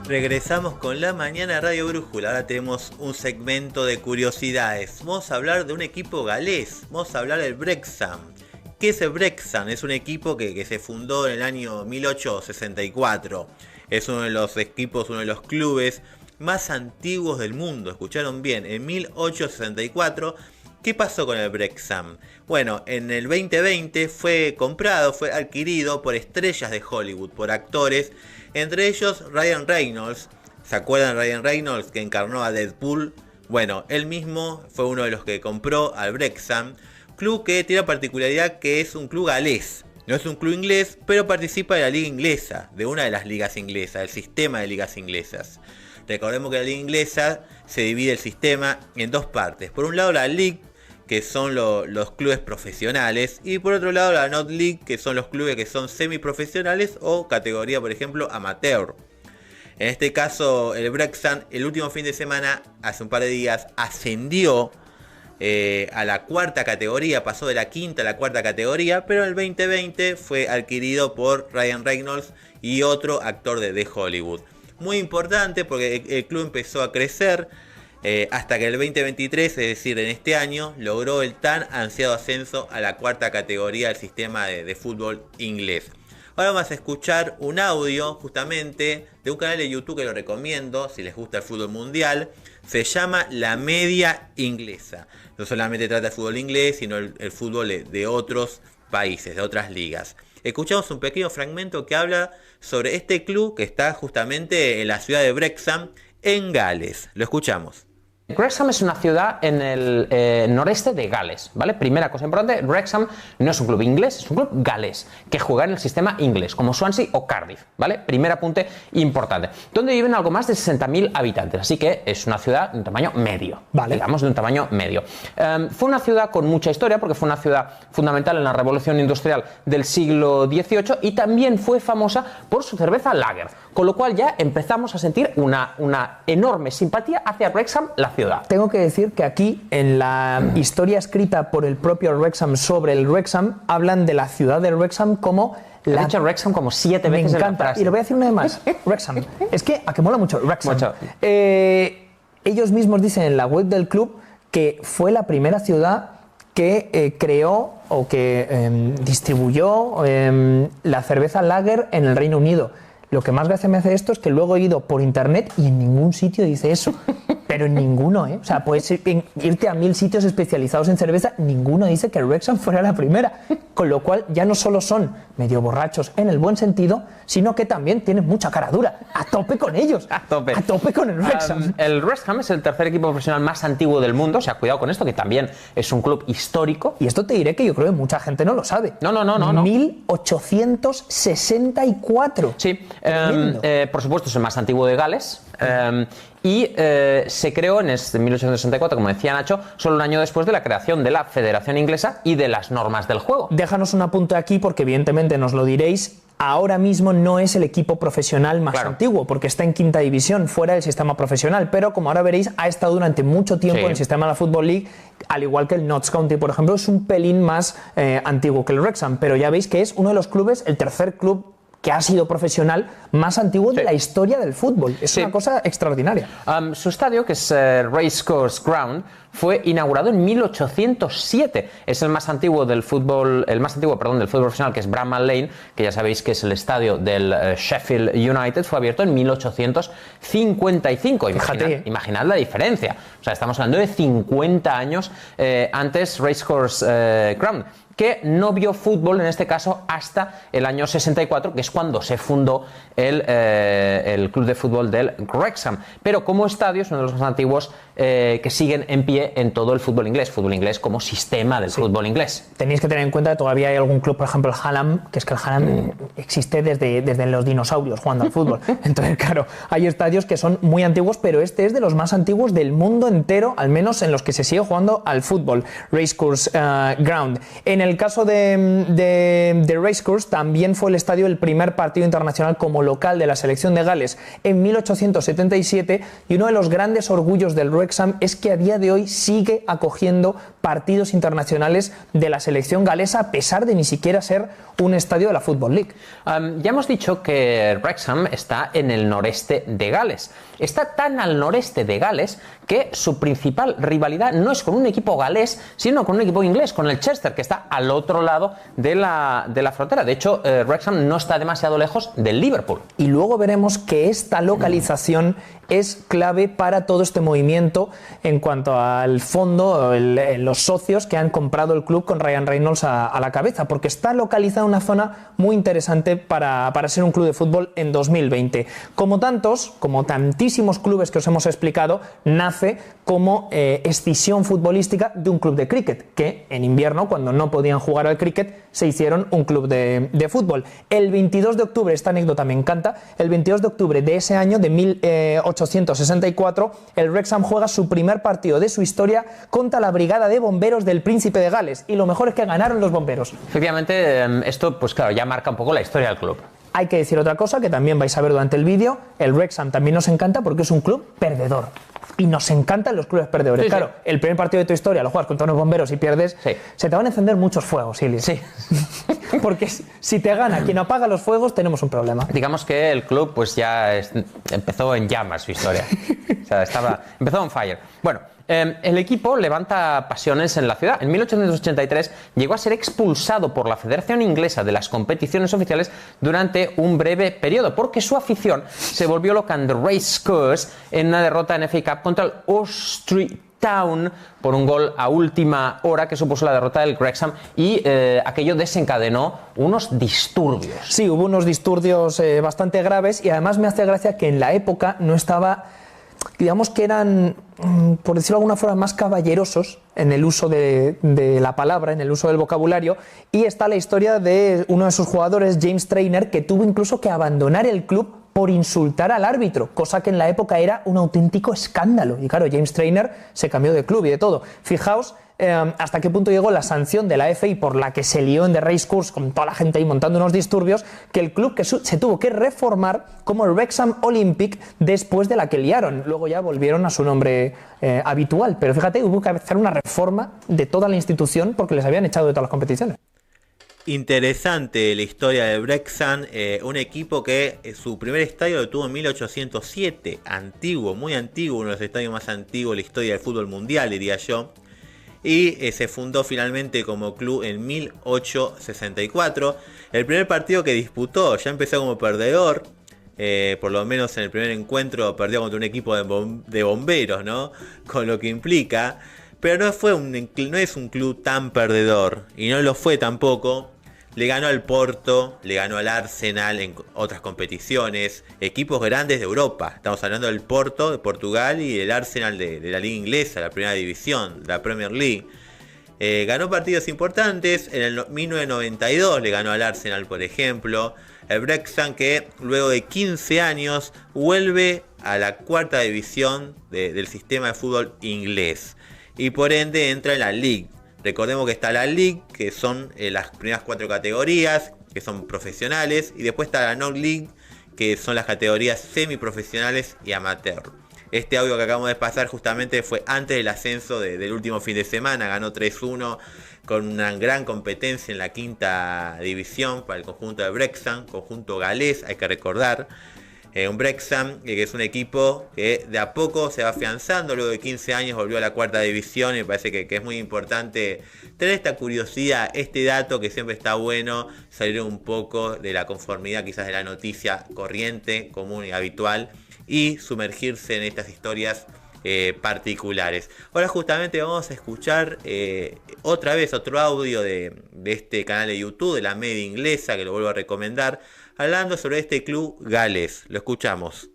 Regresamos con la mañana Radio Brújula. Ahora tenemos un segmento de curiosidades. Vamos a hablar de un equipo galés. Vamos a hablar del Wrexham. ¿Qué es el Wrexham? Es un equipo que se fundó en el año 1864. Es uno de los equipos, uno de los clubes más antiguos del mundo. Escucharon bien, en 1864. ¿Qué pasó con el Wrexham? Bueno, en el 2020 fue comprado, fue adquirido por estrellas de Hollywood, por actores, entre ellos Ryan Reynolds. ¿Se acuerdan de Ryan Reynolds que encarnó a Deadpool? Bueno, él mismo fue uno de los que compró al Wrexham, club que tiene la particularidad que es un club galés. No es un club inglés, pero participa de la liga inglesa, de una de las ligas inglesas, el sistema de ligas inglesas. Recordemos que la liga inglesa se divide el sistema en dos partes. Por un lado la League, que son los clubes profesionales, y por otro lado la Not League, que son los clubes que son semiprofesionales o categoría, por ejemplo, amateur. En este caso, el Wrexham, el último fin de semana, hace un par de días, ascendió a la cuarta categoría, pasó de la quinta a la cuarta categoría, pero en el 2020 fue adquirido por Ryan Reynolds y otro actor de Hollywood. Muy importante porque el club empezó a crecer, hasta que el 2023, es decir, en este año, logró el tan ansiado ascenso a la cuarta categoría del sistema de fútbol inglés. Ahora vamos a escuchar un audio justamente de un canal de YouTube que lo recomiendo si les gusta el fútbol mundial. Se llama La Media Inglesa. No solamente trata el fútbol inglés, sino el fútbol de otros países, de otras ligas. Escuchamos un pequeño fragmento que habla sobre este club que está justamente en la ciudad de Wrexham, en Gales. Lo escuchamos. Wrexham es una ciudad en el noreste de Gales, ¿vale? Primera cosa importante, Wrexham no es un club inglés, es un club galés, que juega en el sistema inglés, como Swansea o Cardiff, ¿vale? Primer apunte importante. Donde viven algo más de 60.000 habitantes, así que es una ciudad de un tamaño medio, ¿vale? Digamos de un tamaño medio. Fue una ciudad con mucha historia, porque fue una ciudad fundamental en la revolución industrial del siglo XVIII y también fue famosa por su cerveza lager, con lo cual ya empezamos a sentir una enorme simpatía hacia Wrexham, la ciudad. Tengo que decir que aquí, en la historia escrita por el propio Wrexham sobre el Wrexham, hablan de la ciudad de Wrexham como... He dicho Wrexham como 7 veces. Me encanta, en la frase. Y lo voy a decir una vez más. Wrexham. Es que a que mola mucho, Wrexham. Mucho. Ellos mismos dicen en la web del club que fue la primera ciudad que creó o que distribuyó la cerveza lager en el Reino Unido. Lo que más gracia me hace esto es que luego he ido por internet y en ningún sitio dice eso. Pero en ninguno, ¿eh? O sea, puedes irte a 1000 sitios especializados en cerveza, ninguno dice que el Wrexham fuera la primera. Con lo cual ya no solo son medio borrachos en el buen sentido, sino que también tienen mucha cara dura. A tope con ellos. A tope con el Wrexham. El Wrexham es el tercer equipo profesional más antiguo del mundo. O sea, cuidado con esto, que también es un club histórico. Y esto te diré que yo creo que mucha gente no lo sabe. No. 1864. Sí. Por supuesto es el más antiguo de Gales. Y se creó en 1864, como decía Nacho, solo un año después de la creación de la Federación Inglesa y de las normas del juego. Déjanos un apunte aquí porque evidentemente nos lo diréis. Ahora mismo no es el equipo profesional más antiguo, porque está en quinta división, fuera del sistema profesional, pero como ahora veréis, ha estado durante mucho tiempo en el sistema de la Football League, al igual que el Notts County, por ejemplo, es un pelín más antiguo que el Wrexham, pero ya veis que es uno de los clubes, el tercer club que ha sido profesional más antiguo de la historia del fútbol. Es una cosa extraordinaria. Su estadio, que es Racecourse Ground, fue inaugurado en 1807. Es el más antiguo del fútbol, del fútbol profesional, que es Bramall Lane, que ya sabéis que es el estadio del Sheffield United. Fue abierto en 1855. Imaginad la diferencia. O sea, estamos hablando de 50 años antes Racecourse Ground, que no vio fútbol en este caso hasta el año 64, que es cuando se fundó el club de fútbol del Wrexham. Pero como estadio es uno de los más antiguos que siguen en pie en todo el fútbol inglés como sistema del fútbol inglés. Tenéis que tener en cuenta que todavía hay algún club, por ejemplo el Hallam, que es que el Hallam existe desde los dinosaurios jugando al fútbol. Entonces, claro, hay estadios que son muy antiguos, pero este es de los más antiguos del mundo entero, al menos en los que se sigue jugando al fútbol. Racecourse Ground. En el caso de Racecourse, también fue el estadio el primer partido internacional como local de la selección de Gales en 1877, y uno de los grandes orgullos del Wrexham es que a día de hoy sigue acogiendo partidos internacionales de la selección galesa a pesar de ni siquiera ser un estadio de la Football League. Ya hemos dicho que Wrexham está en el noreste de Gales. Está tan al noreste de Gales que su principal rivalidad no es con un equipo galés, sino con un equipo inglés, con el Chester, que está al otro lado de la frontera. De hecho, Wrexham no está demasiado lejos del Liverpool. Y luego veremos que esta localización es clave para todo este movimiento en cuanto al fondo, los socios que han comprado el club con Ryan Reynolds a la cabeza, porque está localizada en una zona muy interesante para ser un club de fútbol en 2020. Como tantísimos clubes que os hemos explicado, nace como escisión futbolística de un club de cricket, que en invierno, cuando no podían jugar al cricket, se hicieron un club de fútbol. El 22 de octubre, esta anécdota me encanta, el 22 de octubre de ese año, de 1864, el Wrexham juega su primer partido de su historia contra la Brigada de Bomberos del Príncipe de Gales, y lo mejor es que ganaron los bomberos. Efectivamente, esto, pues claro, ya marca un poco la historia del club. Hay que decir otra cosa que también vais a ver durante el vídeo: el Wrexham también nos encanta porque es un club perdedor. Y nos encantan los clubes perdedores. Sí, claro, sí. El primer partido de tu historia lo juegas contra unos bomberos y pierdes, sí, se te van a encender muchos fuegos, Ili. Sí. Porque si te gana quien apaga los fuegos, tenemos un problema. Digamos que el club pues ya empezó en llamas su historia. O sea, empezó on fire. Bueno, el equipo levanta pasiones en la ciudad. En 1883 llegó a ser expulsado por la Federación Inglesa de las competiciones oficiales durante un breve periodo, porque su afición se volvió loca en The Racecourse en una derrota en FA Cup contra el Osprey Town por un gol a última hora que supuso la derrota del Wrexham, y aquello desencadenó unos disturbios. Sí, hubo unos disturbios bastante graves, y además me hace gracia que en la época no estaba, digamos que eran, por decirlo de alguna forma, más caballerosos en el uso de la palabra, en el uso del vocabulario, y está la historia de uno de sus jugadores, James Traynor, que tuvo incluso que abandonar el club por insultar al árbitro, cosa que en la época era un auténtico escándalo. Y claro, James Traynor se cambió de club y de todo. Fijaos hasta qué punto llegó la sanción de la FA por la que se lió en The Racecourse con toda la gente ahí montando unos disturbios, que el club que se tuvo que reformar como el Wrexham Olympic después de la que liaron. Luego ya volvieron a su nombre habitual, pero fíjate, hubo que hacer una reforma de toda la institución porque les habían echado de todas las competiciones. Interesante la historia del Wrexham, un equipo que su primer estadio lo tuvo en 1807, antiguo, muy antiguo, uno de los estadios más antiguos de la historia del fútbol mundial, diría yo, y se fundó finalmente como club en 1864. El primer partido que disputó ya empezó como perdedor, por lo menos en el primer encuentro perdió contra un equipo de bomberos, ¿no? Con lo que implica, pero no es un club tan perdedor, y no lo fue tampoco. Le ganó al Porto, le ganó al Arsenal en otras competiciones, equipos grandes de Europa. Estamos hablando del Porto de Portugal y el Arsenal de la Liga Inglesa, la primera división, la Premier League. Ganó partidos importantes, en el 1992 le ganó al Arsenal, por ejemplo. El Wrexham, que luego de 15 años vuelve a la cuarta división del sistema de fútbol inglés, y por ende entra en la League. Recordemos que está la League, que son las primeras 4 categorías, que son profesionales, y después está la Non-League, que son las categorías semiprofesionales y amateur. Este audio que acabamos de pasar justamente fue antes del ascenso del último fin de semana. Ganó 3-1 con una gran competencia en la quinta división para el conjunto de Wrexham, conjunto galés, hay que recordar. Un Wrexham que es un equipo que de a poco se va afianzando, luego de 15 años volvió a la cuarta división, y me parece que es muy importante tener esta curiosidad, este dato, que siempre está bueno, salir un poco de la conformidad quizás de la noticia corriente, común y habitual, y sumergirse en estas historias particulares. Ahora justamente vamos a escuchar otra vez otro audio de este canal de YouTube, de la media inglesa, que lo vuelvo a recomendar, hablando sobre este club galés. Lo escuchamos.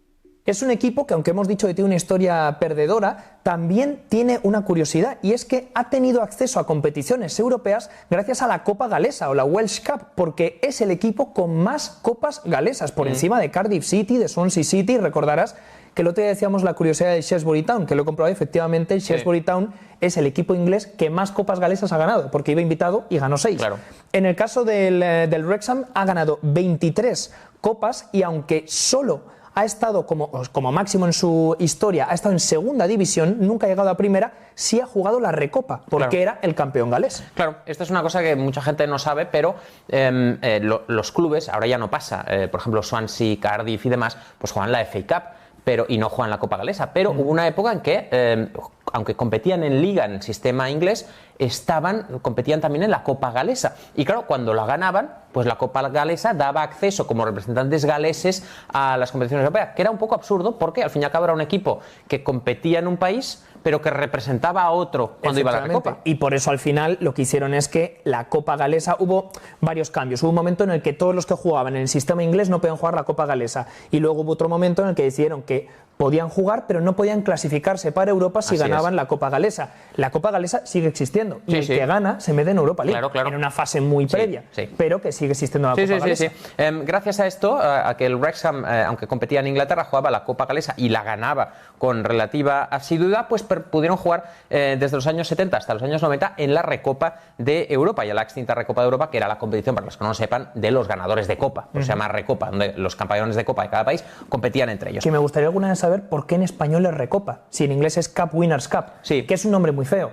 Es un equipo que, aunque hemos dicho que tiene una historia perdedora, también tiene una curiosidad, y es que ha tenido acceso a competiciones europeas gracias a la Copa Galesa o la Welsh Cup, porque es el equipo con más copas galesas, por encima de Cardiff City, de Swansea City. Recordarás Que el otro día decíamos la curiosidad del Shrewsbury Town, que lo he comprobado, efectivamente el Shrewsbury Town es el equipo inglés que más copas galesas ha ganado, porque iba invitado y ganó 6. Claro. En el caso del Wrexham ha ganado 23 copas y aunque solo ha estado como máximo en su historia, ha estado en segunda división, nunca ha llegado a primera, sí ha jugado la Recopa, porque era el campeón galés. Claro, esta es una cosa que mucha gente no sabe, pero los clubes, ahora ya no pasa, por ejemplo Swansea, Cardiff y demás, pues juegan la FA Cup, y no juegan la Copa Galesa, pero hubo una época en que, aunque competían en liga en el sistema inglés, competían también en la Copa Galesa. Y claro, cuando la ganaban, pues la Copa Galesa daba acceso como representantes galeses a las competiciones europeas, que era un poco absurdo porque al fin y al cabo era un equipo que competía en un país, pero que representaba a otro cuando iba a la Recopa. Y por eso al final lo que hicieron es que la Copa Galesa, hubo varios cambios. Hubo un momento en el que todos los que jugaban en el sistema inglés no podían jugar la Copa Galesa. Y luego hubo otro momento en el que decidieron que podían jugar, pero no podían clasificarse para Europa si ganaban la Copa Galesa. La Copa Galesa sigue existiendo. Y el que gana se mete en Europa League. Claro. En una fase muy previa. Pero que sigue existiendo la Copa Galesa. Gracias a esto, a que el Wrexham, aunque competía en Inglaterra, jugaba la Copa Galesa y la ganaba con relativa asiduidad, pues pudieron jugar desde los años 70 hasta los años 90 en la Recopa de Europa, y a la extinta Recopa de Europa, que era la competición, para los que no lo sepan, de los ganadores de Copa. Pues se llama Recopa, donde los campeones de Copa de cada país competían entre ellos. Que me gustaría alguna vez saber por qué en español es Recopa, si en inglés es Cup Winners' Cup, que es un nombre muy feo.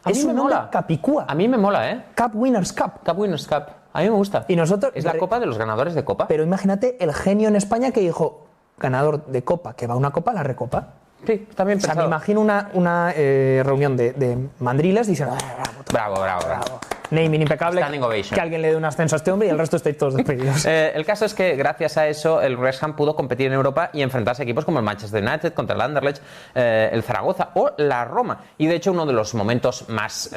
Es un nombre capicúa. A mí me mola, ¿eh? Cup Winners' Cup. Cup Winners' Cup. A mí me gusta. Y nosotros, es la Copa de los ganadores de Copa. Pero imagínate el genio en España que dijo, ganador de Copa, que va a una Copa, la Recopa. Sí, está bien pensado. O sea, me imagino una reunión de mandriles diciendo, bravo. Naming impecable, Standing ovation. Que alguien le dé un ascenso a este hombre y el resto estáis todos despedidos. El caso es que gracias a eso el Wrexham pudo competir en Europa y enfrentarse a equipos como el Manchester United, contra el Anderlecht, el Zaragoza o la Roma. Y de hecho uno de los momentos más,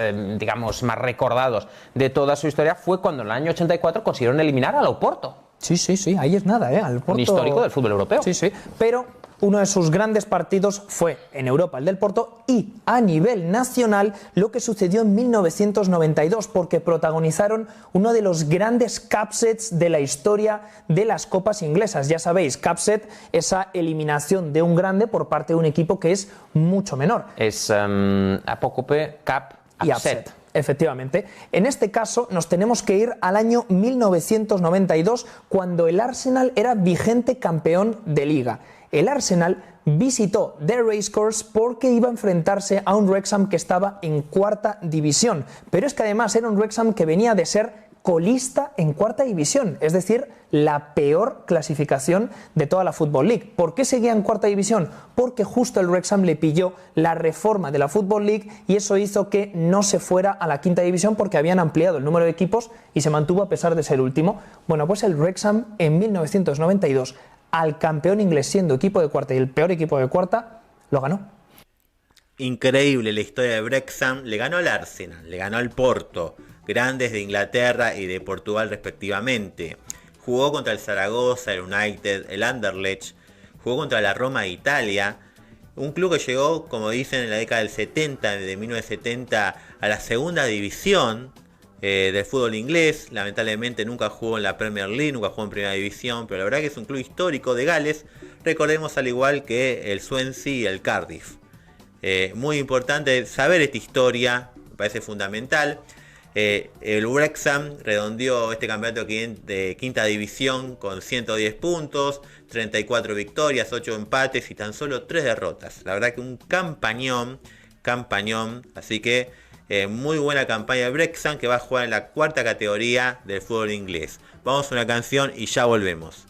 más recordados de toda su historia fue cuando en el año 84 consiguieron eliminar al Oporto. Sí, ahí es nada, al Porto. Un histórico del fútbol europeo. Sí, pero uno de sus grandes partidos fue en Europa, el del Porto, y a nivel nacional lo que sucedió en 1992, porque protagonizaron uno de los grandes cupsets de la historia de las copas inglesas. Ya sabéis, cupset, esa eliminación de un grande por parte de un equipo que es mucho menor. Es apócope, cup, y upset. Efectivamente. En este caso nos tenemos que ir al año 1992, cuando el Arsenal era vigente campeón de Liga. El Arsenal visitó The Racecourse porque iba a enfrentarse a un Wrexham que estaba en cuarta división. Pero es que además era un Wrexham que venía de ser colista en cuarta división, es decir, la peor clasificación de toda la Football League. ¿Por qué seguía en cuarta división? Porque justo el Wrexham le pilló la reforma de la Football League y eso hizo que no se fuera a la quinta división porque habían ampliado el número de equipos y se mantuvo a pesar de ser último. Bueno, pues el Wrexham en 1992, al campeón inglés siendo equipo de cuarta y el peor equipo de cuarta, lo ganó. Increíble la historia de Wrexham. Le ganó al Arsenal, le ganó al Porto, grandes de Inglaterra y de Portugal respectivamente. Jugó contra el Zaragoza, el United, el Anderlecht. Jugó contra la Roma de Italia. Un club que llegó, como dicen, en la década del 70, de 1970, a la segunda división del fútbol inglés. Lamentablemente nunca jugó en la Premier League, nunca jugó en primera división, pero la verdad que es un club histórico de Gales. Recordemos, al igual que el Swansea y el Cardiff. Muy importante saber esta historia, me parece fundamental. El Wrexham redondeó este campeonato de quinta división con 110 puntos, 34 victorias, 8 empates y tan solo 3 derrotas. La verdad que un campañón. Así que muy buena campaña de Wrexham, que va a jugar en la cuarta categoría del fútbol inglés. Vamos a una canción y ya volvemos.